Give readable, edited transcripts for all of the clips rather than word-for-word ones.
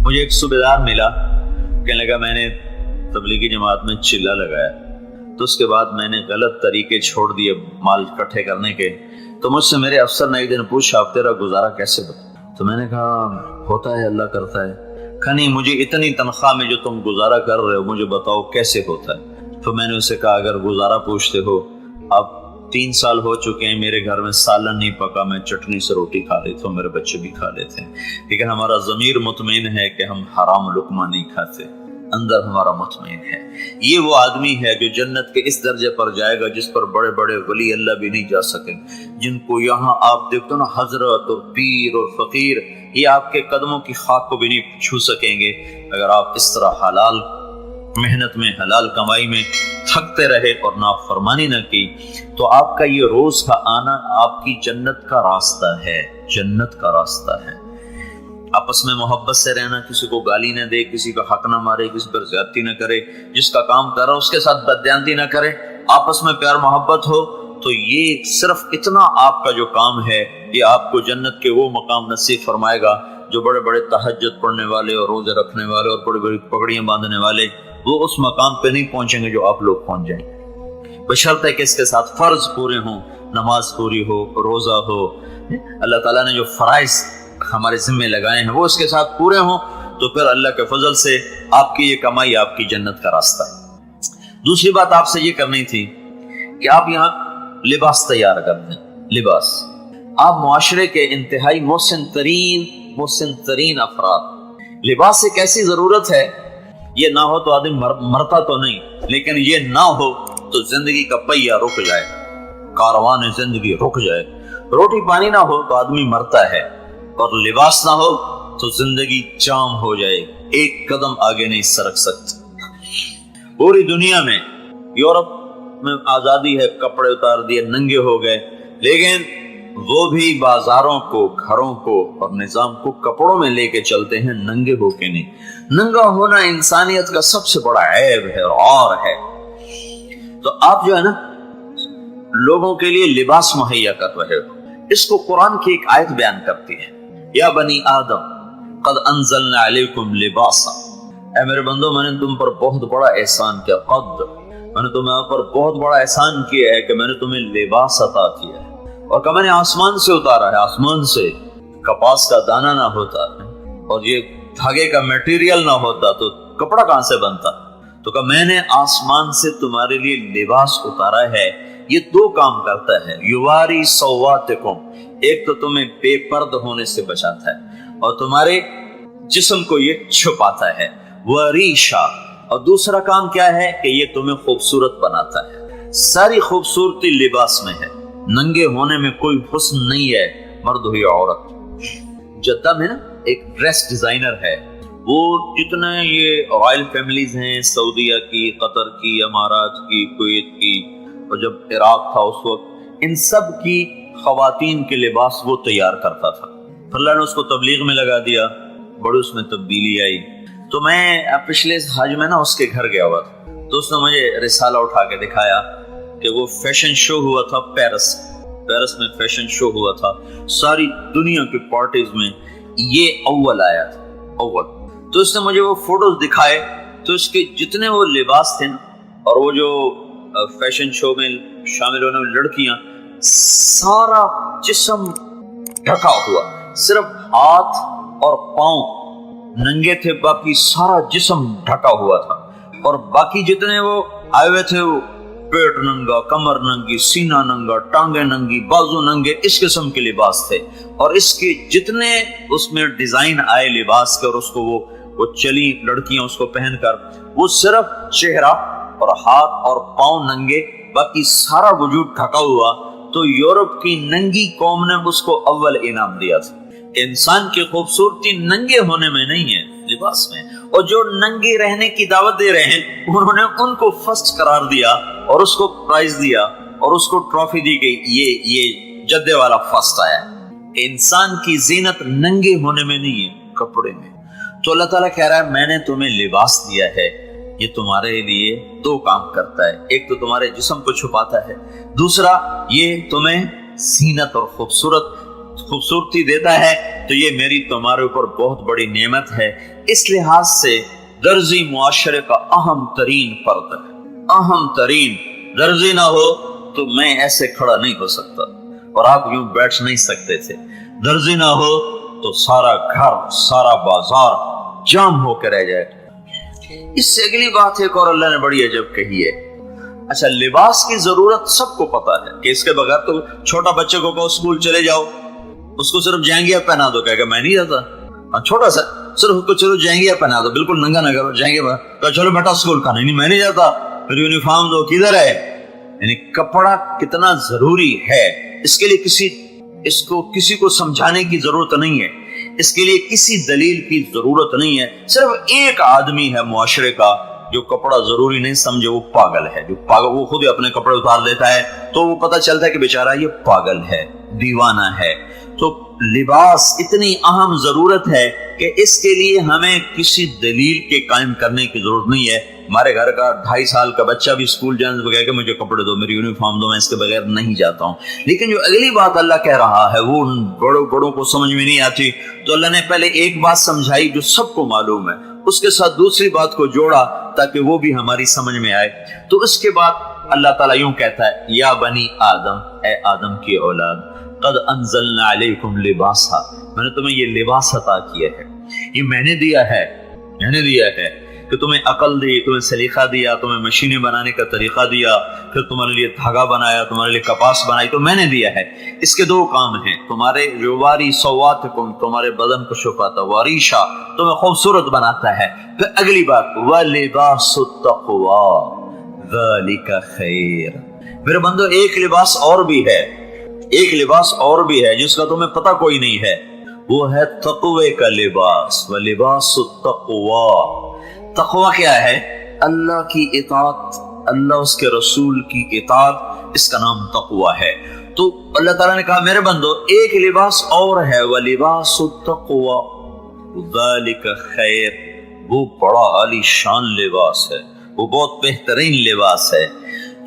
مجھے ایک صوبیدار ملا، کہنے لگا میں نے تبلیغی جماعت میں چلہ لگایا، تو اس کے بعد میں نے غلط طریقے چھوڑ دیے مال اکٹھے کرنے کے، تو مجھ سے میرے افسر نے ایک دن پوچھا آپ تیرا گزارا کیسے ہوتا؟ تو میں نے کہا ہوتا ہے اللہ کرتا ہے۔ کہا نہیں، مجھے اتنی تنخواہ میں جو تم گزارا کر رہے ہو مجھے بتاؤ کیسے ہوتا ہے؟ تو میں نے اسے کہا اگر گزارا پوچھتے ہو، اب 3 سال ہو چکے ہیں میرے گھر میں سالن نہیں پکا، میں چٹنی سے روٹی کھا لیتا ہوں، میرے بچے بھی کھا لیتے ہیں، لیکن ہمارا ضمیر مطمئن ہے کہ ہم حرام لقمہ نہیں کھاتے، اندر ہمارا مطمئن ہے۔ یہ وہ آدمی ہے جو جنت کے اس درجے پر جائے گا جس پر بڑے بڑے ولی اللہ بھی نہیں جا سکیں، جن کو یہاں آپ دیکھتے نا حضرت اور پیر اور فقیر، یہ آپ کے قدموں کی خاک کو بھی نہیں چھو سکیں گے اگر آپ اس طرح حلال محنت میں، حلال کمائی میں تھکتے رہے اور نافرمانی نہ کی۔ تو آپ کا یہ روز کا آنا آپ کی جنت کا راستہ ہے، جنت کا راستہ ہے۔ آپس میں محبت سے رہنا، کسی کو گالی نہ دے، کسی کا حق نہ مارے، کسی پر زیادتی نہ کرے، جس کا کام کر رہا اس کے ساتھ بددیانتی نہ کرے، آپس میں پیار محبت ہو، تو یہ صرف اتنا آپ کا جو کام ہے یہ آپ کو جنت کے وہ مقام نصیب فرمائے گا جو بڑے بڑے تہجد پڑھنے والے اور روزے رکھنے والے اور بڑی بڑی پگڑیاں باندھنے والے وہ اس مقام پہ نہیں پہنچیں گے جو آپ لوگ پہنچ جائیں گے، بشرط ہے کہ اس کے ساتھ فرض پورے ہوں، نماز پوری ہو، روزہ ہو، اللہ تعالیٰ نے جو فرائض ہمارے ذمے لگائے ہیں وہ اس کے ساتھ پورے ہوں، تو پھر اللہ کے فضل سے آپ کی یہ کمائی آپ کی جنت کا راستہ ہے۔ دوسری بات آپ سے یہ کرنی تھی کہ آپ یہاں لباس تیار کر دیں۔ لباس، آپ معاشرے کے انتہائی محسن ترین افراد، لباس ایک ایسی ضرورت ہے، یہ نہ ہو تو آدمی مرتا تو نہیں، لیکن یہ نہ ہو تو زندگی کا پہیہ رک جائے، کاروان زندگی رک جائے۔ روٹی پانی نہ ہو تو آدمی مرتا ہے، اور لباس نہ ہو تو زندگی جام ہو جائے، ایک قدم آگے نہیں سرک سکتے۔ پوری دنیا میں، یورپ میں آزادی ہے، کپڑے اتار دیے، ننگے ہو گئے، لیکن وہ بھی بازاروں کو، گھروں کو اور نظام کو کپڑوں میں لے کے چلتے ہیں، ننگے ہو کے نہیں۔ ننگا ہونا انسانیت کا سب سے بڑا عیب ہے اور ہے۔ تو آپ جو ہے نا لوگوں کے لیے لباس مہیا کر رہے ہو، اس کو قرآن کی ایک آیت بیان کرتی ہے، یا بنی آدم قد انزلنا علیکم لباسا، اے میرے بندو میں نے تم پر بہت بڑا احسان کیا، قد میں نے تمہیں پر بہت بڑا احسان کیا ہے کہ میں نے تمہیں لباس عطا کیا ہے، اور کہ میں نے آسمان سے اتارا ہے، آسمان سے کپاس کا دانہ نہ ہوتا اور یہ دھاگے کا میٹیریل نہ ہوتا تو کپڑا کہاں سے بنتا، تو کہ میں نے آسمان سے تمہارے لیے لباس اتارا ہے۔ یہ 2 کام کرتا ہے، یواری سواتکم، ایک تو تمہیں بے پرد ہونے سے بچاتا ہے اور تمہارے جسم کو یہ چھپاتا ہے، وریشا، اور دوسرا کام کیا ہے کہ یہ تمہیں خوبصورت بناتا ہے۔ ساری خوبصورتی لباس میں ہے، ننگے ہونے میں کوئی حسن نہیں ہے، مرد ہو یا عورت۔ جدہ میں نا ایک ڈریس ڈیزائنر ہے، وہ جتنے یہ رائل فیملیز ہیں، سعودیہ کی، قطر کی، امارات کی، کویت کی، اور جب عراق تھا اس وقت، ان سب کی خواتین کے لباس وہ تیار کرتا تھا۔ اللہ نے اس کو تبلیغ میں لگا دیا، بڑی اس میں تبدیلی آئی۔ تو میں پچھلے حج میں نا اس کے گھر گیا ہوا تھا، تو اس نے مجھے رسالہ اٹھا کے دکھایا کہ وہ فیشن شو ہوا تھا پیرس میں فیشن شو ہوا تھا، ساری دنیا کی پارٹیز میں یہ اول آیا تھا، اول۔ تو اس نے مجھے وہ فوٹوز دکھائے، تو اس کے جتنے وہ لباس تھے اور وہ جو فیشن شو میں شامل ہونے والی لڑکیاں، سارا جسم ڈھکا ہوا، صرف ہاتھ اور پاؤں ننگے تھے، باقی سارا جسم ڈھکا ہوا تھا، اور باقی جتنے وہ آئے ہوئے تھے وہ پیٹ ننگا، کمر ننگی، سینہ ننگا، ٹانگیں ننگی، بازو ننگے، اس قسم کے لباس تھے۔ اور اس کے جتنے اس میں ڈیزائن آئے لباس کے، اور اس کو وہ چلی لڑکیاں اس کو پہن کر، وہ صرف چہرہ اور ہاتھ اور پاؤں ننگے، باقی سارا وجود ڈھکا ہوا۔ تو یورپ کی ننگی قوم نے اس کو اول انعام دیا تھا۔ انسان کی خوبصورتی ننگے ہونے میں نہیں ہے، لباس میں، اور جو ننگے رہنے کی دعوت دے رہے ہیں انہوں نے ان کو فرسٹ قرار دیا اور اس کو پرائز دیا اور اس کو ٹرافی دی گئی، یہ جدے والا فرسٹ آیا۔ انسان کی زینت ننگے ہونے میں نہیں ہے، کپڑے میں۔ تو اللہ تعالیٰ کہہ رہا ہے میں نے تمہیں لباس دیا ہے، یہ تمہارے لیے 2 کام کرتا ہے، ایک تو تمہارے جسم کو چھپاتا ہے، دوسرا یہ تمہیں زینت اور خوبصورتی دیتا ہے، تو یہ میری تمہارے اوپر بہت بڑی نعمت ہے. اس لحاظ سے درزی معاشرے کا اہم ترین فرد ہے. اہم ترین. درزی نہ ہو تو میں ایسے کھڑا نہیں ہو سکتا اور آپ یوں بیٹھ نہیں سکتے تھے. درزی نہ ہو تو سارا گھر سارا بازار جام ہو کے رہ جائے. اس سے اگلی بات ایک اور اللہ نے بڑی عجب کہی ہے. اچھا لباس کی ضرورت سب کو پتا ہے کہ اس کے بغیر تو چھوٹا بچے کو کہو اسکول چلے جاؤ اس کو صرف جینگیا پہنا دو کہے کہ میں نہیں جاتا. چھوٹا سا صرف اس کو چلو جینگیا پہنا دو بالکل ننگا نہ کرو جینگیا کہ چلو بیٹا اسکول کا نہیں میں نہیں جاتا. پھر یونیفارم دو کدھر ہے. یعنی کپڑا کتنا ضروری ہے اس کے لیے کسی کو سمجھانے کی ضرورت نہیں ہے. اس کے لیے کسی دلیل کی ضرورت نہیں ہے. صرف ایک آدمی ہے معاشرے کا جو کپڑا ضروری نہیں سمجھے وہ پاگل ہے. جو پاگل وہ خود ہی اپنے کپڑے اتار لیتا ہے تو وہ پتہ چلتا ہے کہ بیچارہ یہ پاگل ہے دیوانہ ہے. تو لباس اتنی اہم ضرورت ہے کہ اس کے لیے ہمیں کسی دلیل کے قائم کرنے کی ضرورت نہیں ہے. ہمارے گھر کا 2.5 سال کا بچہ بھی اسکول جانے سے کہے کہ مجھے کپڑے دو میری یونیفارم دو میں اس کے بغیر نہیں جاتا ہوں. لیکن جو اگلی بات اللہ کہہ رہا ہے وہ ان بڑوں کو سمجھ میں نہیں آتی. تو اللہ نے پہلے ایک بات سمجھائی جو سب کو معلوم ہے اس کے ساتھ دوسری بات کو جوڑا تاکہ وہ بھی ہماری سمجھ میں آئے. تو اس کے بعد اللہ تعالیٰ یوں کہتا ہے یا بنی آدم اے آدم کی اولاد قد انزلنا علیکم لباسا میں نے تمہیں یہ لباس عطا کیا ہے. یہ میں نے دیا ہے کہ تمہیں عقل دی تمہیں سلیقہ دیا تمہیں مشینیں بنانے کا طریقہ دیا پھر تمہارے لیے دھاگا بنایا تمہارے لیے کپاس بنائی تو میں نے دیا ہے. اس کے 2 کام ہیں تمہارے یواری سواتکم تمہارے بدن کو شفاتا واریشا تمہیں خوبصورت بناتا ہے. پھر اگلی بات وَلِبَاسُ التَّقْوَى ذَلِكَ خَيْرٌ. میرے بندو ایک لباس اور بھی ہے جس کا تمہیں پتہ کوئی نہیں ہے وہ ہے تقوی کا لباس. وَلِبَاسُ التَّقْوَى تقوی کیا ہے؟ اللہ کی اطاعت اللہ اس کے رسول کی اطاعت اس کا نام تقوی ہے. تو اللہ تعالیٰ نے کہا میرے بندو ایک لباس اور ہے وَلِبَاسُ التَّقْوَى ذَلِكَ خَيْرٌ وہ بڑا عالی شان لباس ہے وہ بہت بہترین لباس ہے.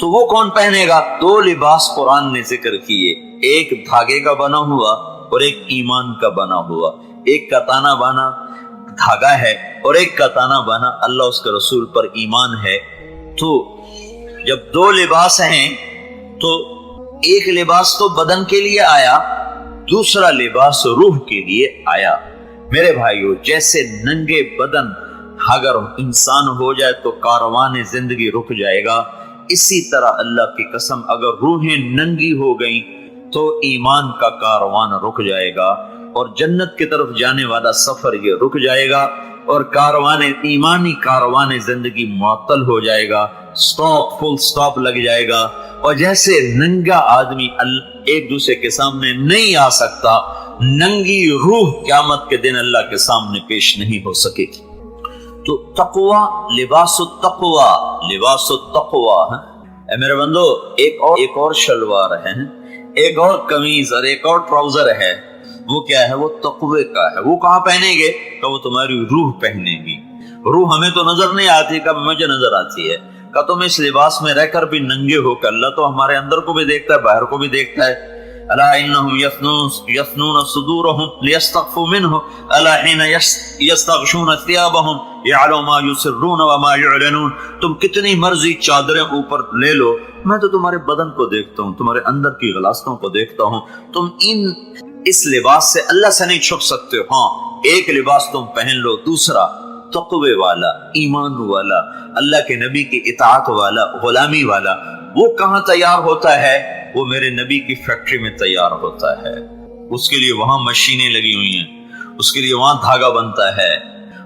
تو وہ کون پہنے گا؟ 2 لباس قرآن نے ذکر کیے ایک دھاگے کا بنا ہوا اور ایک ایمان کا بنا ہوا. ایک کا تانا بانا دھاگا ہے اور ایک کا تانا بانا اللہ اس کے رسول پر ایمان ہے. تو جب 2 لباس ہیں تو ایک لباس تو بدن کے لیے آیا دوسرا لباس روح کے لیے آیا. میرے بھائیو جیسے ننگے بدن اگر انسان ہو جائے تو کاروان زندگی رک جائے گا اسی طرح اللہ کی قسم اگر روحیں ننگی ہو گئیں تو ایمان کا کاروان رک جائے گا اور جنت کی طرف جانے والا سفر یہ رک جائے گا اور ایمانی کاروان زندگی معطل ہو جائے گا فل سٹاپ لگ جائے گا. اور جیسے ننگا آدمی ایک دوسرے کے سامنے نہیں آ سکتا ننگی روح قیامت کے دن اللہ کے سامنے پیش نہیں ہو سکے گی. تو تقوی لباس التقوی اے میرے بندو ایک اور شلوار ہے ایک اور قمیض اور ایک اور ٹراؤزر ہے وہ کیا ہے وہ تقوی کا ہے. وہ کہاں پہنیں گے کہ وہ تمہاری روح پہنے گی. روح ہمیں تو نظر نہیں آتی کب مجھے نظر آتی ہے کہ تم اس لباس میں رہ کر بھی ننگے ہو کہ اللہ تو ہمارے اندر کو بھی دیکھتا ہے باہر کو بھی دیکھتا ہے. الا انهم يثنون صدورهم ليستخفوا منه الا حين يستغشون ثيابهم يعلم ما يسرون وما يعلنون. تم کتنی مرضی چادریں اوپر لے لو میں تو تمہارے بدن کو دیکھتا ہوں تمہارے اندر کی غلاستوں کو دیکھتا ہوں. تم اس لباس سے اللہ سے نہیں چھپ سکتے. ہاں ایک لباس تم پہن لو دوسرا تقوی والا ایمان والا اللہ کے نبی کی اطاعت والا غلامی والا. وہ کہاں تیار ہوتا ہے؟ وہ میرے نبی کی فیکٹری میں تیار ہوتا ہے. اس کے لیے وہاں مشینیں لگی ہوئی ہیں اس کے لیے وہاں دھاگا بنتا ہے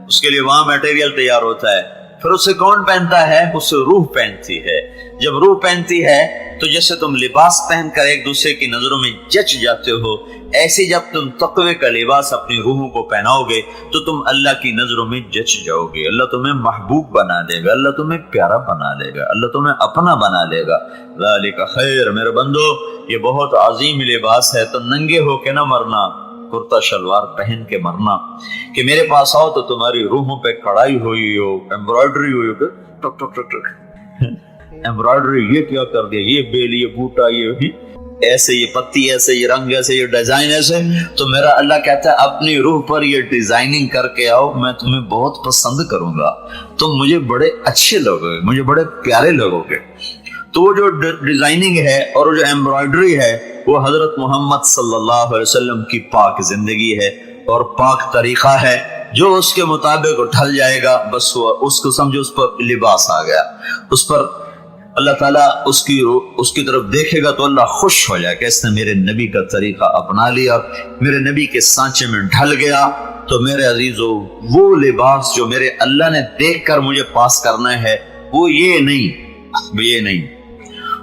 اس کے لیے وہاں میٹیریل تیار ہوتا ہے. پھر اسے کون پہنتا ہے؟ اسے روح پہنتی ہے. جب روح پہنتی ہے تو جیسے تم لباس پہن کر ایک دوسرے کی نظروں میں جچ جاتے ہو ایسے جب تم تقوی کا لباس اپنی روحوں کو پہناؤ گے تو تم اللہ کی نظروں میں جچ جاؤ گے. اللہ تمہیں محبوب بنا دے گا اللہ تمہیں پیارا بنا لے گا اللہ تمہیں اپنا بنا لے گا. ذالک خیر. میرے بندو یہ بہت عظیم لباس ہے. تو ننگے ہو کے نہ مرنا کرتا شلوار پہن کے مرنا کہ میرے پاس آؤ تو تمہاری روحوں پہ کڑھائی ہوئی ہو ایمبرائڈری ہوئی ہو ٹک ٹک ٹک ٹک ایمبرائڈری یہ کیا کر دیا یہ بیل یہ بوٹا یہ ایسے یہ پتی ایسے یہ رنگ ایسے یہ ڈیزائن ایسے، تو میرا اللہ کہتا ہے اپنی روح پر یہ ڈیزائننگ کر کے آؤ، میں تمہیں بہت پسند کروں گا، تم مجھے بڑے اچھے لگو گے، مجھے بڑے پیارے لگو گے۔ تو وہ جو ڈیزائننگ ہے اور وہ جو ایمبرائڈری ہے وہ حضرت محمد صلی اللہ علیہ وسلم کی پاک زندگی ہے اور پاک طریقہ ہے، جو اس کے مطابق ڈھل جائے گا بس وہ اس کو سمجھو اس پر لباس آ گیا، اس پر اللہ تعالیٰ اس کی طرف دیکھے گا تو اللہ خوش ہو جائے کہ اس نے میرے نبی کا طریقہ اپنا لیا، میرے نبی کے سانچے میں ڈھل گیا۔ تو میرے عزیزو، وہ لباس جو میرے اللہ نے دیکھ کر مجھے پاس کرنا ہے وہ یہ نہیں،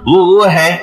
وہ ہے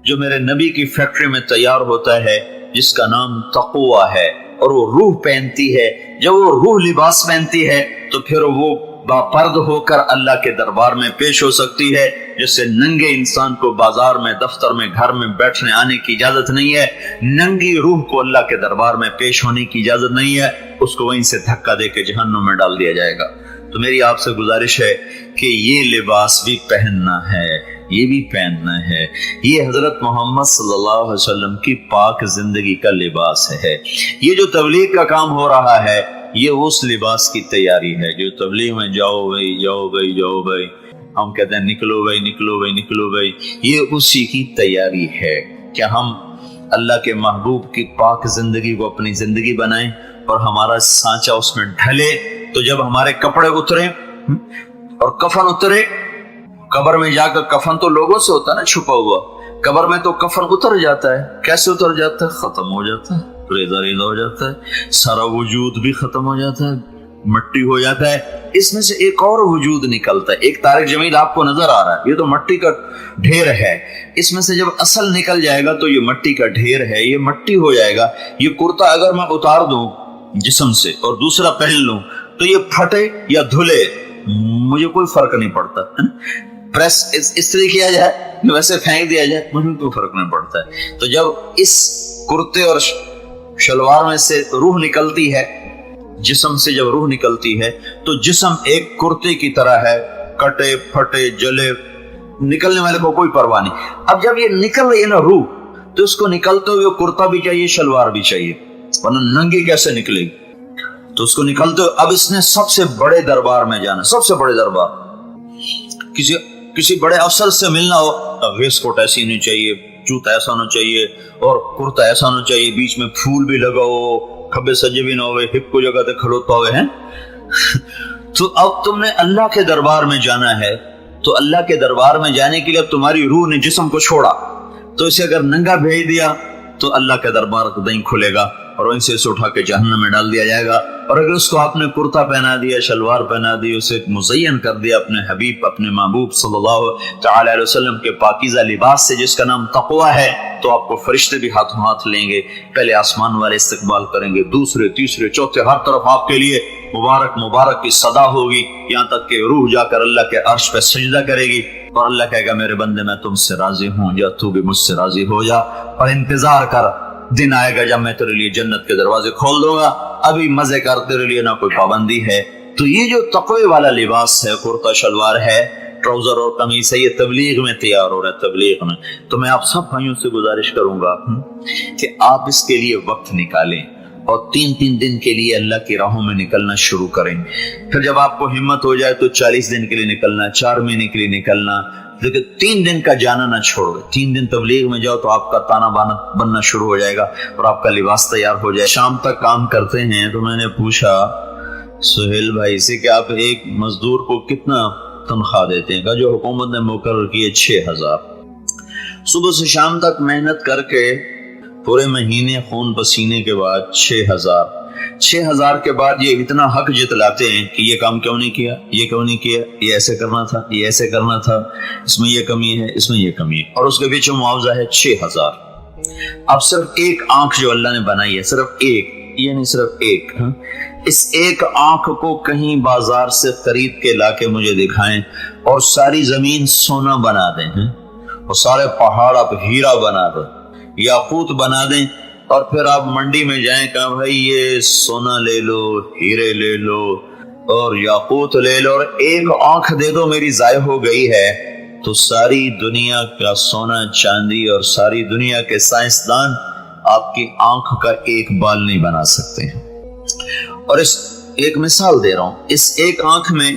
جو میرے نبی کی فیکٹری میں تیار ہوتا ہے، جس کا نام تقوی ہے، اور وہ روح پہنتی ہے۔ جب وہ روح لباس پہنتی ہے تو پھر وہ باپرد ہو کر اللہ کے دربار میں پیش ہو سکتی ہے، جس سے ننگے انسان کو بازار میں، دفتر میں، گھر میں بیٹھنے آنے کی اجازت نہیں ہے، ننگی روح کو اللہ کے دربار میں پیش ہونے کی اجازت نہیں ہے، اس کو وہیں سے دھکا دے کے جہنم میں ڈال دیا جائے گا۔ تو میری آپ سے گزارش ہے کہ یہ لباس بھی پہننا ہے، یہ بھی پہننا ہے، یہ حضرت محمد صلی اللہ علیہ وسلم کی پاک زندگی کا لباس ہے۔ یہ جو تبلیغ کا کام ہو رہا ہے یہ اس لباس کی تیاری ہے جو تبلیغ میں جاؤ بھائی، ہم کہتے ہیں نکلو بھائی، یہ اسی کی تیاری ہے کہ ہم اللہ کے محبوب کی پاک زندگی کو اپنی زندگی بنائیں اور ہمارا سانچہ اس میں ڈھلے۔ تو جب ہمارے کپڑے اترے اور کفن اترے، قبر میں جا کر کفن تو لوگوں سے ہوتا ہے نا چھپا ہوا، قبر میں تو کفن اتر جاتا ہے۔ کیسے اتر جاتا ہے؟ ختم ہو جاتا ہے، ریزہ ہو جاتا ہے، سارا وجود بھی ختم ہو جاتا ہے، مٹی ہو جاتا ہے۔ اس میں سے ایک اور وجود نکلتا ہے۔ ایک طارق جمیل آپ کو نظر آ رہا ہے، یہ تو مٹی کا ڈھیر ہے، اس میں سے جب اصل نکل جائے گا تو یہ مٹی کا ڈھیر ہے، یہ مٹی ہو جائے گا۔ یہ کرتا اگر میں اتار دوں جسم سے اور دوسرا پہن لوں تو یہ پھٹے یا دھلے مجھے کوئی فرق نہیں پڑتا، پریس استری کیا جائے ویسے پھینک دیا جائے مجھے کوئی فرق نہیں پڑتا ہے۔ تو جب اس کرتے اور شلوار میں سے روح نکلتی ہے، جسم سے جب روح نکلتی ہے تو جسم ایک کرتے کی طرح ہے، کٹے پھٹے جلے، نکلنے والے کو کوئی پرواہ نہیں۔ اب جب یہ نکل رہی ہے نا روح، تو اس کو نکلتے ہوئے کرتا بھی چاہیے، شلوار بھی چاہیے، ورنہ ننگی کیسے نکلے گی؟ تو اس کو نکلتے ہوئے اب اس نے سب سے بڑے دربار میں جانا، سب سے بڑے دربار، کسی بڑے افسر سے ملنا ہو، ویسٹ کوٹ ایسی نہیں چاہیے، جوتا ایسا ہونا چاہیے اور کرتا ایسا ہونا چاہیے، بیچ میں پھول بھی لگا ہو، کھبے سجے بھی نہ ہوئے، ہپ کو جگہ تے کھڑوتا ہوئے ہیں۔ تو اب تم نے اللہ کے دربار میں جانا ہے، تو اللہ کے دربار میں جانے کے لیے اب تمہاری روح نے جسم کو چھوڑا، تو اسے اگر ننگا بھیج دیا تو اللہ کے دربار کو نہیں کھلے گا اور وہیں سے اسے اٹھا کے جہنم میں ڈال دیا جائے گا۔ اور اگر اس کو آپ نے کرتا پہنا دیا، شلوار پہنا دی، اسے مزین کر دیا اپنے حبیب، اپنے محبوب صلی اللہ تعالی علیہ وسلم کے پاکیزہ لباس سے جس کا نام تقوی ہے، تو آپ کو فرشتے بھی ہاتھوں ہاتھ لیں گے، پہلے آسمان والے استقبال کریں گے، دوسرے تیسرے چوتھے، ہر طرف آپ کے لیے مبارک مبارک کی صدا ہوگی، یہاں تک کہ روح جا کر اللہ کے عرش پہ سجدہ کرے گی اور اللہ کہے گا میرے بندے میں تم سے راضی ہوں، یا تو بھی مجھ سے راضی ہو جا اور انتظار کر، دن آئے گا جب میں تیرے لیے جنت کے دروازے کھول دوں گا، ابھی مزے کر، تیرے لیے نہ کوئی پابندی ہے۔ تو یہ جو تقوی والا لباس ہے، کرتا شلوار ہے، ٹراؤزر اور قمیص ہے، یہ تبلیغ میں تیار ہو رہا ہے، تبلیغ میں۔ تو میں آپ سب بھائیوں سے گزارش کروں گا کہ آپ اس کے لیے وقت نکالیں اور 3 دن کے لیے اللہ کی راہوں میں نکلنا شروع کریں۔ پھر جب آپ کو ہمت ہو جائے تو 40 دن کے لیے نکلنا، 4 مہینے کے لیے نکلنا، لیکن 3 دن کا جانا نہ چھوڑو۔ 3 دن تبلیغ میں جاؤ تو آپ کا تانا بانا بننا شروع ہو جائے گا اور آپ کا لباس تیار ہو جائے۔ شام تک کام کرتے ہیں تو میں نے پوچھا سہیل بھائی سے کہ آپ ایک مزدور کو کتنا تنخواہ دیتے ہیں؟ کہا جو حکومت نے مقرر کی ہے 6000۔ صبح سے شام تک محنت کر کے پورے مہینے خون پسینے کے بعد 6000 کے بعد یہ اتنا حق جتلاتے ہیں کہ یہ کام کیوں نہیں کیا، یہ کیوں نہیں کیا، یہ ایسے کرنا تھا، یہ ایسے کرنا تھا، اس میں یہ کمی ہے، اس میں یہ کمی ہے، اور اس کے پیچھے معاوضہ ہے 6000۔ اب صرف ایک آنکھ جو اللہ نے بنائی ہے، صرف ایک، یہ نہیں صرف ایک، اس ایک آنکھ کو کہیں بازار سے خرید کے لا کے مجھے دکھائیں اور ساری زمین سونا بنا دیں اور سارے پہاڑ آپ ہیرا بنا دیں، یاقوت بنا دیں، اور پھر آپ منڈی میں جائیں کہ بھائی یہ سونا لے لو، ہیرے لے لو اور یاقوت لے لو اور ایک آنکھ دے دو میری ضائع ہو گئی ہے، تو ساری دنیا کا سونا چاندی اور ساری دنیا کے سائنسدان آپ کی آنکھ کا ایک بال نہیں بنا سکتے ہیں۔ اور اس ایک مثال دے رہا ہوں، اس ایک آنکھ میں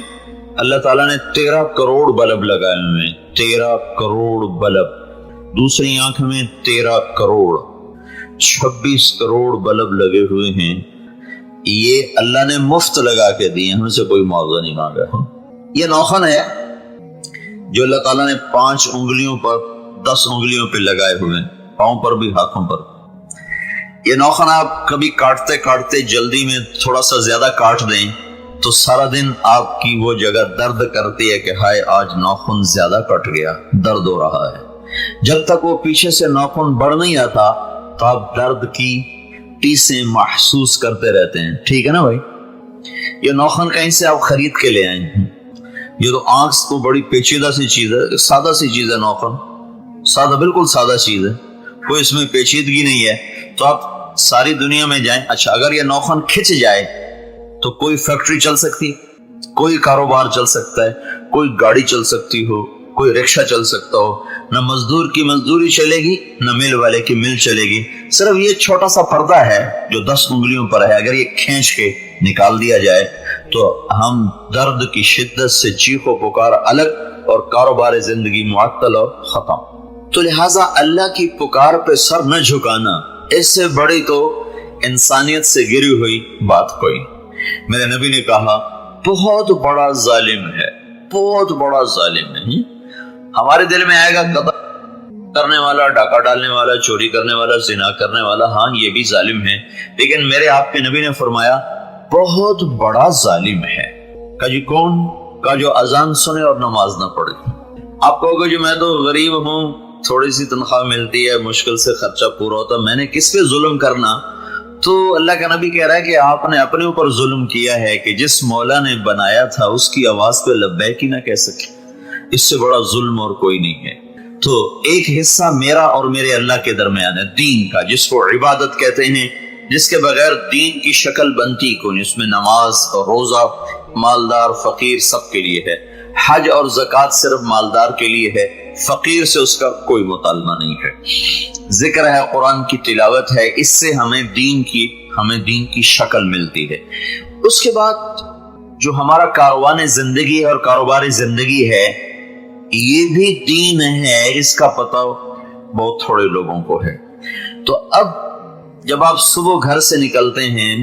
اللہ تعالیٰ نے 13 کروڑ بلب لگائے ہوئے ہیں، 13 کروڑ بلب۔ دوسری آنکھ میں 13 کروڑ، 26 کروڑ بلب لگے ہوئے ہیں۔ یہ اللہ نے مفت لگا کے دیے، ہم سے کوئی معاوضہ نہیں مانگا ہے۔ یہ نوخن ہے جو اللہ تعالیٰ نے 5 انگلیوں پر 10 انگلیوں پہ لگائے ہوئے ہیں، پاؤں پر بھی ہاتھوں پر۔ یہ نوخن آپ کبھی کاٹتے کاٹتے جلدی میں تھوڑا سا زیادہ کاٹ دیں تو سارا دن آپ کی وہ جگہ درد کرتی ہے کہ ہائے آج ناخن زیادہ کٹ گیا، درد ہو رہا ہے۔ جب تک وہ پیچھے سے ناخن بڑھ نہیں آتا تو آپ درد کی ٹیسیں محسوس کرتے رہتے ہیں، ٹھیک ہے نا بھائی؟ یہ ناخن کہیں سے آپ خرید کے لے آئے ہیں، یہ تو آنکھ کو بڑی پیچیدہ سی چیز ہے، سادہ سی چیز ہے ناخن، سادہ، بالکل سادہ چیز ہے، کوئی اس میں پیچیدگی نہیں ہے۔ تو آپ ساری دنیا میں جائیں، اچھا اگر یہ ناخن کھچ جائے تو کوئی فیکٹری چل سکتی، کوئی کاروبار چل سکتا ہے، کوئی گاڑی چل سکتی ہو، کوئی رکشہ چل سکتا ہو، نہ مزدور کی مزدوری چلے گی نہ مل والے کی مل چلے گی۔ صرف یہ چھوٹا سا پردہ ہے جو 10 انگلیوں پر ہے، اگر یہ کھینچ کے نکال دیا جائے تو ہم درد کی شدت سے چیخ و پکار الگ اور کاروبار زندگی معطل اور ختم۔ تو لہٰذا اللہ کی پکار پہ سر نہ جھکانا، اس سے بڑی تو انسانیت سے گری ہوئی بات کوئی۔ میرے نبی نے کہا بہت بڑا ظالم ہے، بہت بڑا ظالم ہے۔ ہمارے دل میں آئے گا قتل کرنے والا، ڈاکہ ڈالنے والا، چوری کرنے والا، زنا کرنے والا، ہاں یہ بھی ظالم ہے، لیکن میرے آپ کے نبی نے فرمایا بہت بڑا ظالم ہے۔ کہا جی کون؟ کہا جو اذان سنے اور نماز نہ پڑھے۔ آپ کہو گے جو میں تو غریب ہوں، تھوڑی سی تنخواہ ملتی ہے، مشکل سے خرچہ پورا ہوتا، میں نے کس پہ ظلم کرنا؟ تو اللہ کا نبی کہہ رہا ہے کہ آپ نے اپنے اوپر ظلم کیا ہے کہ جس مولا نے بنایا تھا اس کی آواز پہ لبیک ہی نہ کہہ سکے۔ اس سے بڑا ظلم اور کوئی نہیں ہے۔ تو ایک حصہ میرا اور میرے اللہ کے درمیان ہے دین کا، جس کو عبادت کہتے ہیں، جس کے بغیر دین کی شکل بنتی کوئی، اس میں نماز اور روزہ مالدار فقیر سب کے لیے ہے، حج اور زکوٰۃ صرف مالدار کے لیے ہے، فقیر سے اس کا کوئی مطالبہ نہیں ہے۔ ذکر ہے، قرآن کی تلاوت ہے، اس سے ہمیں دین کی شکل ملتی ہے۔ اس کے بعد جو ہمارا کاروان زندگی ہے اور کاروباری زندگی ہے، یہ بھی دین ہے، اس کا پتہ بہت تھوڑے لوگوں کو ہے۔ تو اب جب آپ صبح گھر سے نکلتے ہیں،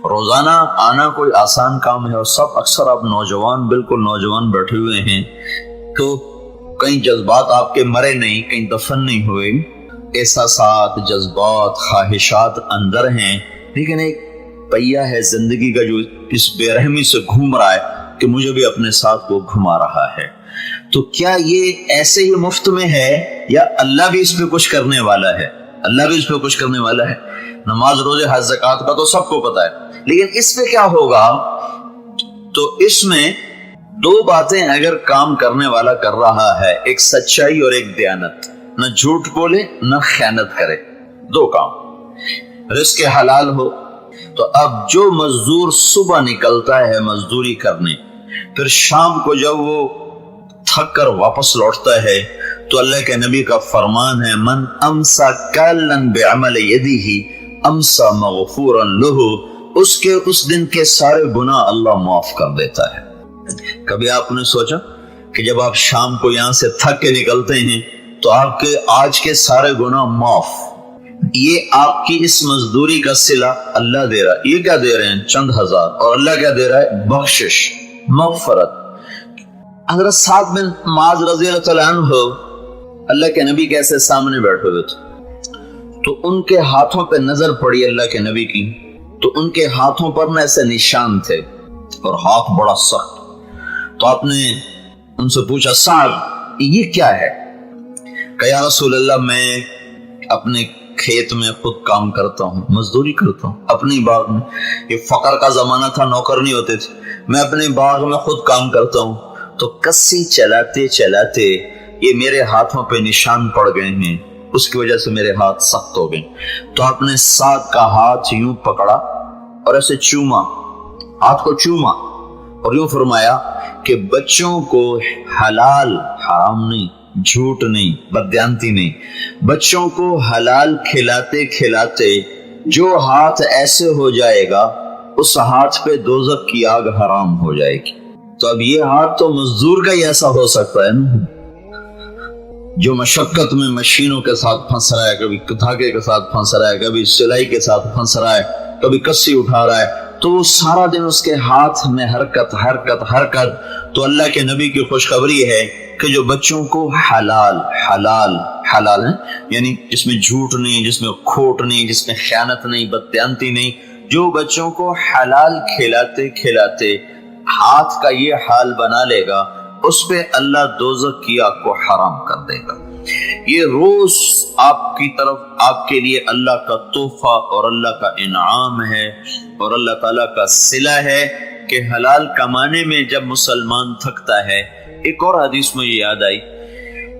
روزانہ آنا کوئی آسان کام ہے، اور سب اکثر آپ نوجوان، بالکل نوجوان بیٹھے ہوئے ہیں، تو کئی جذبات آپ کے مرے نہیں، کہیں دفن نہیں ہوئے، احساسات، جذبات، خواہشات اندر ہیں، لیکن ایک پہیا ہے زندگی کا جو اس بے رحمی سے گھوم رہا ہے کہ مجھے بھی اپنے ساتھ وہ گھما رہا ہے۔ تو کیا یہ ایسے ہی مفت میں ہے یا اللہ بھی اس پہ کچھ کرنے والا ہے؟ اللہ بھی اس پہ کچھ کرنے والا ہے۔ نماز، روزے، حج، زکوٰۃ کا تو سب کو پتا ہے، لیکن اس پہ کیا ہوگا؟ تو اس میں 2 باتیں اگر کام کرنے والا کر رہا ہے، ایک سچائی اور ایک دیانت، نہ جھوٹ بولے نہ خیانت کرے، 2 کام، رزق حلال ہو۔ تو اب جو مزدور صبح نکلتا ہے مزدوری کرنے، پھر شام کو جب وہ تھک کر واپس لوٹتا ہے، تو اللہ کے نبی کا فرمان ہے من امسا کالن بعمل یدہ امسا مغفورا لہ، اس کے اس دن کے سارے گناہ اللہ معاف کر دیتا ہے۔ کبھی آپ نے سوچا کہ جب آپ شام کو یہاں سے تھک کے نکلتے ہیں تو آپ کے آج کے سارے گناہ معاف؟ یہ آپ کی اس مزدوری کا صلہ اللہ دے رہا ہے۔ یہ کیا دے رہے ہیں؟ چند ہزار، اور اللہ کیا دے رہا ہے؟ بخشش، مغفرت۔ حضرت سعد بن معاذ رضی اللہ تعالیٰ عنہ، اللہ کے نبی کیسے سامنے بیٹھے ہوئے تھے، تو ان کے ہاتھوں پہ نظر پڑی اللہ کے نبی کی، تو ان کے ہاتھوں پر نہ ایسے نشان تھے اور ہاتھ بڑا سخت۔ تو آپ نے ان سے پوچھا سعد یہ کیا ہے؟ کہ یا رسول اللہ میں اپنے کھیت میں خود کام کرتا ہوں، مزدوری کرتا ہوں اپنی باغ میں، یہ فقر کا زمانہ تھا، نوکر نہیں ہوتے تھے، میں اپنے باغ میں خود کام کرتا ہوں، تو کسی چلاتے چلاتے یہ میرے ہاتھوں پہ نشان پڑ گئے ہیں، اس کی وجہ سے میرے ہاتھ سخت ہو گئے۔ تو آپ نے سعد کا ہاتھ یوں پکڑا اور ایسے چوما، ہاتھ کو چوما، اور یوں فرمایا کہ بچوں کو حلال حرام نہیں, جھوٹ نہیں, بددیانتی نہیں. بچوں کو حلال کھلاتے کھلاتے جو ہاتھ ایسے ہو جائے گا اس ہاتھ پہ دوزخ کی آگ حرام ہو جائے گی. تو اب یہ ہاتھ تو مزدور کا ہی ایسا ہو سکتا ہے نا, جو مشقت میں مشینوں کے ساتھ پھنس رہا ہے, کبھی دھاگے کے ساتھ پھنس رہا ہے, کبھی سلائی کے ساتھ پھنس رہا ہے, کبھی کسی اٹھا رہا ہے, تو وہ سارا دن اس کے ہاتھ میں حرکت حرکت حرکت. تو اللہ کے نبی کی خوشخبری ہے کہ جو بچوں کو حلال حلال حلال ہے, یعنی جس میں جھوٹ نہیں, جس میں کھوٹ نہیں, جس میں خیانت نہیں, بددیانتی نہیں, جو بچوں کو حلال کھلاتے کھلاتے ہاتھ کا یہ حال بنا لے گا, اس پہ اللہ دوزخ کی آگ کو حرام کر دے گا. یہ روز آپ کی طرف آپ کے لیے اللہ کا تحفہ اور اللہ کا انعام ہے اور اللہ تعالیٰ کا صلہ ہے کہ حلال کمانے میں جب مسلمان تھکتا ہے. ایک اور حدیث مجھے یاد آئی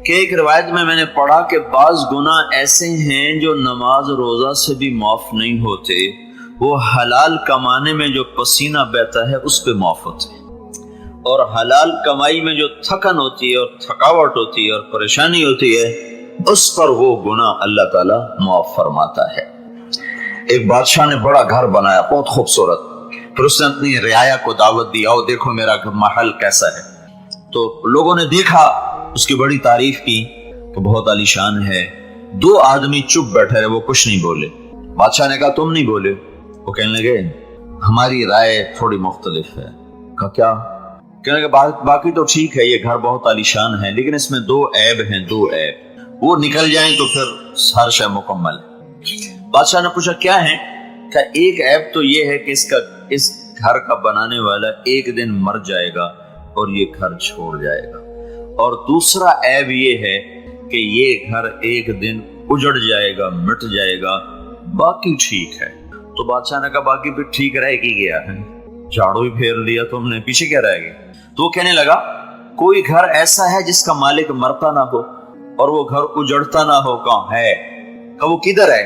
کہ ایک روایت میں نے پڑھا کہ بعض گناہ ایسے ہیں جو نماز روزہ سے بھی معاف نہیں ہوتے, وہ حلال کمانے میں جو پسینہ بہتا ہے اس پہ معاف ہوتے ہیں. اور حلال کمائی میں جو تھکن ہوتی ہے اور تھکاوٹ ہوتی ہے اور پریشانی ہوتی ہے, اس پر وہ گناہ اللہ تعالیٰ معاف فرماتا ہے. ایک بادشاہ نے بڑا گھر بنایا, بہت خوبصورت, پھر اس نے اپنی رعایا کو دعوت دی, آؤ دیکھو میرا محل کیسا ہے. تو لوگوں نے دیکھا, اس کی بڑی تعریف کی کہ بہت عالیشان ہے. 2 آدمی چپ بیٹھے رہے, وہ کچھ نہیں بولے. بادشاہ نے کہا تم نہیں بولے؟ وہ کہنے لگے ہماری رائے تھوڑی مختلف ہے. کہا کیا؟ کہنے لگے باقی تو ٹھیک ہے, یہ گھر بہت عالیشان ہے, لیکن اس میں 2 عیب ہیں, 2 عیب, وہ نکل جائیں تو پھر ہر شے مکمل ہے. بادشاہ نے پوچھا کیا ہے؟ کہ ایک عیب تو یہ ہے کہ اس گھر کا بنانے والا ایک دن مر جائے گا اور یہ گھر چھوڑ جائے گا, اور دوسرا عیب یہ ہے کہ یہ گھر ایک دن اجڑ جائے گا, مٹ جائے گا, باقی ٹھیک ہے. تو بادشاہ نے کہا باقی پھر ٹھیک رہے گی گیا ہے, جھاڑو ہی پھیر لیا تم نے, پیچھے کیا رہے گی؟ تو وہ کہنے لگا کوئی گھر ایسا ہے جس کا مالک مرتا نہ ہو اور وہ گھر اجڑتا نہ ہو. کہاں ہے؟ کہ وہ کدھر ہے؟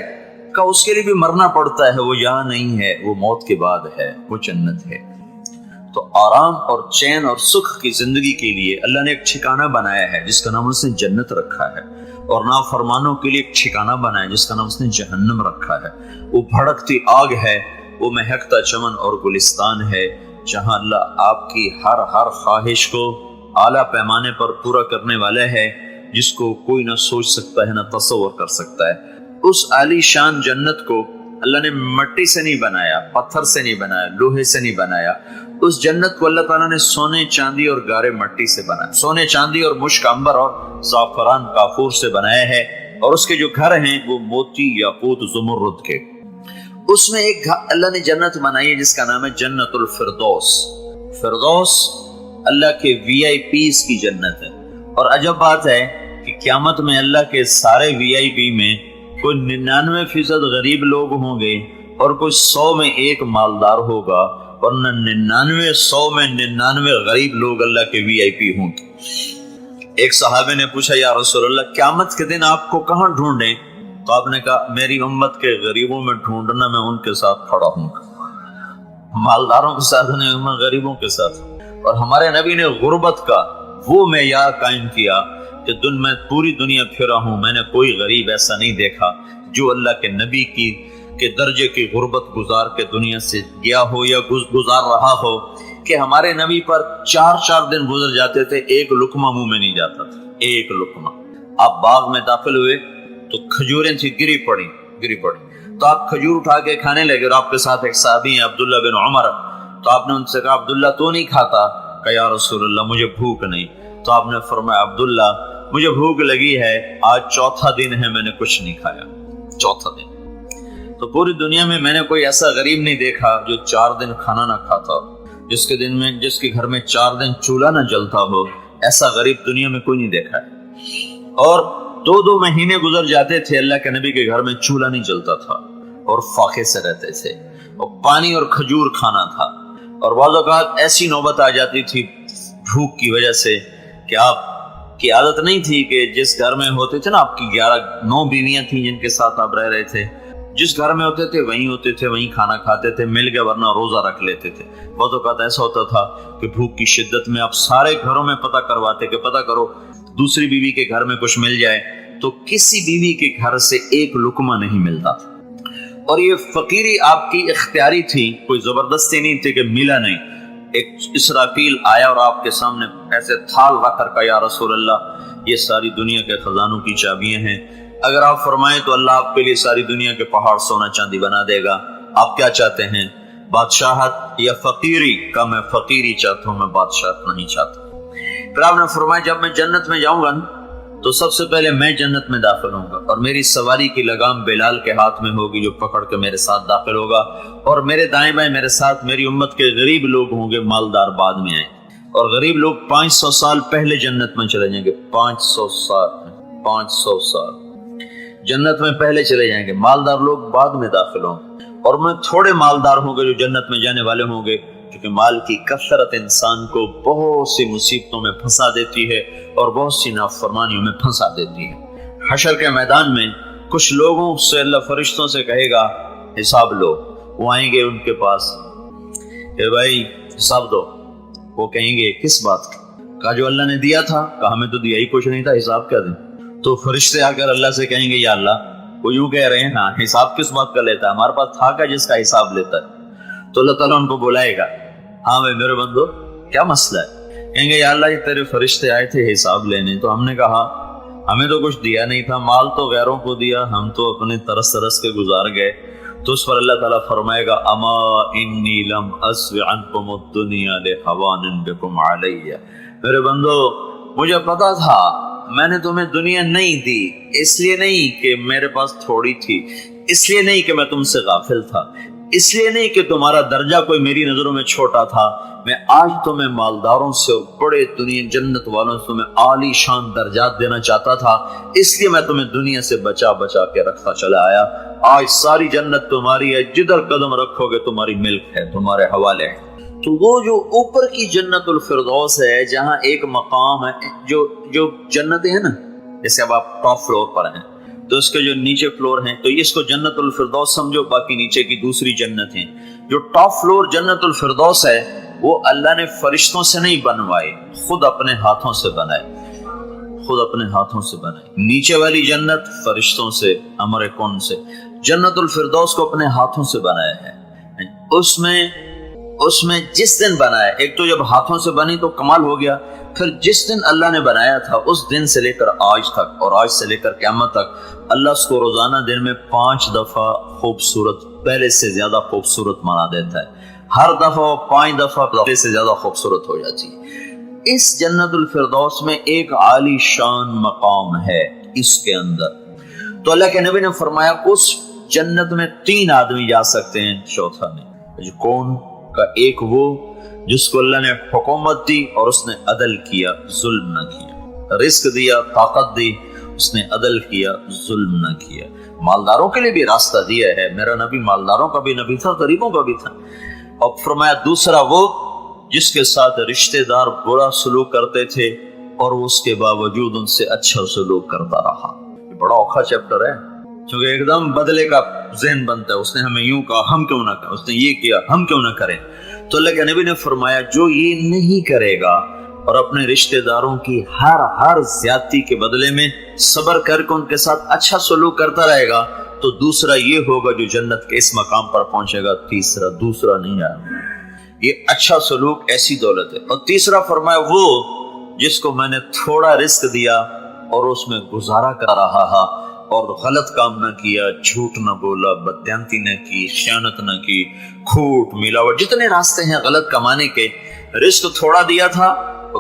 کہ اس کے لیے بھی مرنا پڑتا ہے, وہ یہاں نہیں ہے, وہ موت کے بعد ہے, وہ جنت ہے. تو آرام اور چین اور سکھ کی زندگی کے لیے اللہ نے ایک ٹھکانہ بنایا ہے جس کا نام اس نے جنت رکھا ہے, اور نافرمانوں کے لیے ایک ٹھکانہ بنایا ہے جس کا نام اس نے جہنم رکھا ہے. وہ بھڑکتی آگ ہے, وہ مہکتا چمن اور گلستان ہے, جہاں اللہ آپ کی ہر خواہش کو اعلیٰ پیمانے پر پورا کرنے والا ہے, جس کو کوئی نہ سوچ سکتا ہے نہ تصور کر سکتا ہے. اس عالی شان جنت کو اللہ نے مٹی سے نہیں بنایا, پتھر سے نہیں بنایا, لوہے سے نہیں بنایا. اس جنت کو اللہ تعالیٰ نے سونے چاندی اور گارے مٹی سے بنایا, سونے چاندی اور مشک عنبر اور زعفران کافور سے بنایا ہے, اور اس کے جو گھر ہیں وہ موتی یاقوت زمرد کے. اس میں ایک اللہ نے جنت بنائی ہے جس کا نام ہے جنت الفردوس. فردوس اللہ کے VIPs کی جنت ہے, اور عجب بات ہے کہ قیامت میں اللہ کے سارے VIP میں کوئی 99% غریب لوگ ہوں گے اور کوئی 100 میں 1 مالدار ہوگا, ورنہ 100 میں 99 غریب لوگ اللہ کے VIP ہوں گے. ایک صحابے نے پوچھا یا رسول اللہ قیامت کے دن آپ کو کہاں ڈھونڈیں؟ تو آپ نے کہا میری امت کے غریبوں میں ڈھونڈنا, میں ان کے ساتھ کھڑا ہوں, مالداروں کے ساتھ نہیں, میں غریبوں کے ساتھ. اور ہمارے نبی نے غربت کا وہ معیار قائم کیا کہ میں پوری دنیا پھرا ہوں, میں نے کوئی غریب ایسا نہیں دیکھا جو اللہ کے نبی کے درجے کی غربت گزار کے دنیا سے گیا ہو یا گزار رہا ہو, کہ ہمارے نبی پر 4 دن گزر جاتے تھے, ایک لقمہ منہ میں نہیں جاتا تھا, ایک لقمہ. آپ باغ میں داخل ہوئے تو کھجوریں تھی گری پڑی, تو آپ کھجور اٹھا کے کھانے لگے, اور آپ کے ساتھ ایک صحابی ہیں عبداللہ بن عمر. تو آپ نے ان سے کہا عبداللہ تو نہیں کھاتا؟ کہ یا رسول اللہ مجھے بھوک نہیں. تو آپ نے فرمایا عبداللہ مجھے بھوک لگی ہے, آج 4تھا دن ہے میں نے کچھ نہیں کھایا, 4تھا دن. تو پوری دنیا میں میں نے کوئی ایسا غریب نہیں دیکھا جو 4 دن کھانا نہ کھاتا, جس کے گھر میں 4 دن چولہا نہ جلتا ہو, ایسا غریب دنیا میں کوئی نہیں دیکھا ہے. اور 2 مہینے گزر جاتے تھے اللہ کے نبی کے گھر میں چولہا نہیں جلتا تھا, اور فاقے سے رہتے تھے, اور پانی اور کھجور کھانا تھا. اور بعض اوقات ایسی نوبت آ جاتی تھی بھوک کی وجہ سے کہ آپ کی عادت نہیں تھی کہ جس گھر میں ہوتے تھے نا, آپ کی 9 بیویاں تھیں جن کے ساتھ آپ رہ رہے تھے, جس گھر میں ہوتے تھے وہیں کھانا کھاتے تھے, مل گیا ورنہ روزہ رکھ لیتے تھے. بعض اوقات ایسا ہوتا تھا کہ بھوک کی شدت میں آپ سارے گھروں میں پتہ کرواتے کہ پتہ کرو دوسری بیوی کے گھر میں کچھ مل جائے تو کسی بیوی کے گھر سے ایک لقمہ نہیں ملتا تھا، اور یہ فقیری آپ کی اختیاری تھی، کوئی زبردستی نہیں تھی کہ ملا نہیں۔ ایک اسرافیل آیا اور آپ کے سامنے ایسے تھال رکھ کر کہا یا رسول اللہ یہ ساری دنیا کے خزانوں کی چابیاں ہیں، اگر آپ فرمائیں تو اللہ آپ کے لیے ساری دنیا کے پہاڑ سونا چاندی بنا دے گا، آپ کیا چاہتے ہیں، بادشاہت یا فقیری؟ کا میں فقیری چاہتا ہوں، میں بادشاہت نہیں چاہتا۔ پھر آپ نے فرمایا جب میں جنت میں جاؤں گا تو سب سے پہلے میں جنت میں داخل ہوں گا، اور میری سواری کی لگام بلال کے ہاتھ میں ہوگی جو پکڑ کے میرے ساتھ داخل ہوگا، اور میرے دائیں بائیں میرے ساتھ میری امت کے غریب لوگ ہوں گے، مالدار بعد میں آئیں، اور غریب لوگ 500 سال پہلے جنت میں چلے جائیں گے، 500 سال جنت میں پہلے چلے جائیں گے، مالدار لوگ بعد میں داخل ہوں گے، اور میں تھوڑے مالدار ہوں گے جو جنت میں جانے والے ہوں گے، کیونکہ مال کی کثرت انسان کو بہت سی مصیبتوں میں پھنسا دیتی ہے اور بہت سی نافرمانیوں میں پھنسا دیتی ہے۔ حشر کے میدان میں کچھ لوگوں سے اللہ فرشتوں سے کہے گا حساب لو، وہ آئیں گے ان کے پاس کہ بھائی حساب دو، وہ کہیں گے کس بات کا؟ کہا جو اللہ نے دیا تھا، کہا ہمیں تو دیا ہی کچھ نہیں تھا، حساب کیا دیں؟ تو فرشتے آ کر اللہ سے کہیں گے یا اللہ وہ یوں کہہ رہے ہیں ہاں حساب کس بات کا لیتا ہے، ہمارے پاس تھا کیا جس کا حساب لیتا ہے؟ تو اللہ تعالیٰ ان کو بلائے گا، ہاں بھائی میرے بندو کیا مسئلہ ہے؟ کہیں گے یا اللہ یہ تیرے فرشتے آئے تھے حساب لینے، تو ہم نے کہا ہمیں تو کچھ دیا نہیں تھا، مال تو غیروں کو دیا، ہم تو اپنے ترس ترس کے گزار گئے۔ تو اس پر اللہ تعالیٰ فرمائے گا اما انی لم اسو عنکم الدنیا لہوان بکم علیہ، میرے بندو مجھے پتا تھا میں نے تمہیں دنیا نہیں دی، اس لیے نہیں کہ میرے پاس تھوڑی تھی، اس لیے نہیں کہ میں تم سے غافل تھا، اس لیے نہیں کہ تمہارا درجہ کوئی میری نظروں میں چھوٹا تھا، میں آج تمہیں مالداروں سے اور بڑے دنیا جنت والوں سے تمہیں عالی شان درجات دینا چاہتا تھا، اس لیے میں تمہیں دنیا سے بچا بچا کے رکھتا چلا آیا۔ آج ساری جنت تمہاری ہے، جدھر قدم رکھو گے تمہاری ملک ہے، تمہارے حوالے ہے۔ تو وہ جو اوپر کی جنت الفردوس ہے جہاں ایک مقام ہے، جو جنتیں ہیں نا، جیسے اب آپ ٹاپ فلور پر ہیں تو اس کے جو نیچے فلور ہیں تو اس کو جنت الفردوس سمجھو، باقی نیچے کی دوسری جنت ہیں۔ جو ٹاپ فلور جنت الفردوس ہے وہ اللہ نے فرشتوں سے نہیں بنوائے، خود اپنے ہاتھوں سے بنائے، خود اپنے ہاتھوں سے بنائے۔ نیچے والی جنت فرشتوں سے، امر کون سے، جنت الفردوس کو اپنے ہاتھوں سے بنایا ہے۔ اس میں جس دن بنایا، ایک تو جب ہاتھوں سے بنی تو کمال ہو گیا، پھر جس دن اللہ نے بنایا تھا اس دن سے لے کر آج تک اور آج سے لے کر قیامت تک اللہ اس کو روزانہ دن میں 5 دفعہ خوبصورت، پہلے سے زیادہ خوبصورت بنا دیتا ہے، ہر دفعہ وہ 5 دفعہ پہلے سے زیادہ خوبصورت ہو جاتی ہے۔ اس جنت الفردوس میں ایک عالی شان مقام ہے اس کے اندر۔ تو اللہ کے نبی نے فرمایا اس جنت میں 3 آدمی جا سکتے ہیں، چوتھا نہیں۔ کون کا؟ ایک وہ جس کو اللہ نے حکومت دی اور اس نے عدل کیا، ظلم نہ کیا، رزق دیا، طاقت دی، اس نے عدل کیا، ظلم نہ کیا۔ مالداروں کے لیے بھی راستہ دیا ہے، میرا نبی مالداروں کا بھی نبی تھا، غریبوں کا بھی تھا۔ اور فرمایا دوسرا وہ جس کے ساتھ رشتہ دار برا سلوک کرتے تھے اور اس کے باوجود ان سے اچھا سلوک کرتا رہا۔ یہ بڑا اوکھا چیپٹر ہے، کیونکہ ایک دم بدلے کا ذہن بنتا ہے، اس نے ہمیں یوں کہا ہم کیوں نہ کریں، اس نے یہ کیا ہم کیوں نہ کریں۔ تو اللہ کے نبی نے فرمایا جو یہ نہیں کرے گا اور اپنے رشتہ داروں کی ہر زیادتی کے بدلے میں صبر کر کے ان کے ساتھ اچھا سلوک کرتا رہے گا تو دوسرا یہ ہوگا جو جنت کے اس مقام پر پہنچے گا۔ تیسرا دوسرا نہیں آیا، یہ اچھا سلوک ایسی دولت ہے۔ اور تیسرا فرمایا وہ جس کو میں نے تھوڑا رزق دیا اور اس میں گزارا کر رہا ہے اور غلط کام نہ کیا، جھوٹ نہ بولا، بددیانتی نہ کی، خیانت نہ کی، کھوٹ ملاوٹ، جتنے راستے ہیں غلط کمانے کے۔ رزق تھوڑا دیا تھا،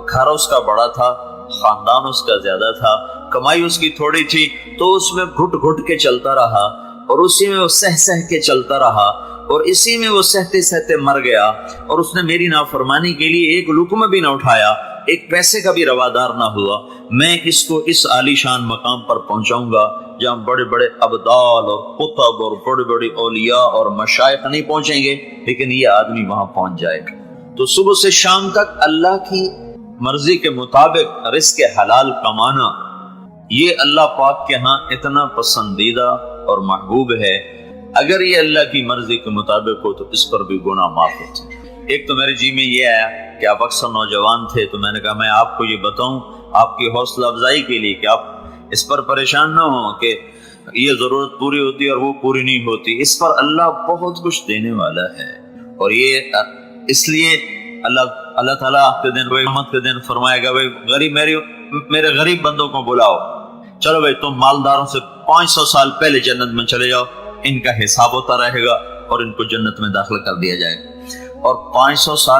گھر اس کا بڑا تھا، خاندان اس کا زیادہ تھا، کمائی اس کی تھوڑی تھی، تو اس میں گھٹ گھٹ کے چلتا رہا اور اسی میں وہ سہ کے چلتا رہا اور اسی میں وہ سہتے سہتے مر گیا، اور اس نے میری نافرمانی کے لیے ایک لقمہ بھی نہ اٹھایا، ایک پیسے کا بھی روادار نہ ہوا۔ میں اس کو اس عالی شان مقام پر پہنچاؤں گا جہاں بڑے بڑے ابدال اور قطب اور بڑے بڑے اولیاء اور مشائخ نہیں پہنچیں گے، لیکن یہ آدمی وہاں پہنچ جائے گا۔ تو صبح سے شام تک اللہ کی مرضی کے مطابق رزق حلال کمانا، یہ اللہ پاک کے ہاں اتنا پسندیدہ اور محبوب ہے۔ اگر یہ اللہ کی مرضی کے مطابق ہو تو اس پر بھی گناہ معاف ہوتے ہیں۔ ایک تو میرے جی میں یہ آیا کہ آپ اکثر نوجوان تھے تو میں نے کہا میں آپ کو یہ بتاؤں آپ کی حوصلہ افزائی کے لیے کہ آپ اس پر پریشان نہ ہوں کہ یہ ضرورت پوری ہوتی ہے اور وہ پوری نہیں ہوتی. اس پر اللہ بہت کچھ دینے والا ہے. اور یہ اس لیے اللہ تعالیٰ کے دن قیامت کے دن فرمائے گا غریب میرے غریب بندوں کو بلاؤ, چلو بھائی تم مالداروں سے 500 سال پہلے جنت میں چلے جاؤ, ان کا حساب ہوتا رہے گا اور ان کو جنت میں داخل کر دیا جائے. اور 500 سال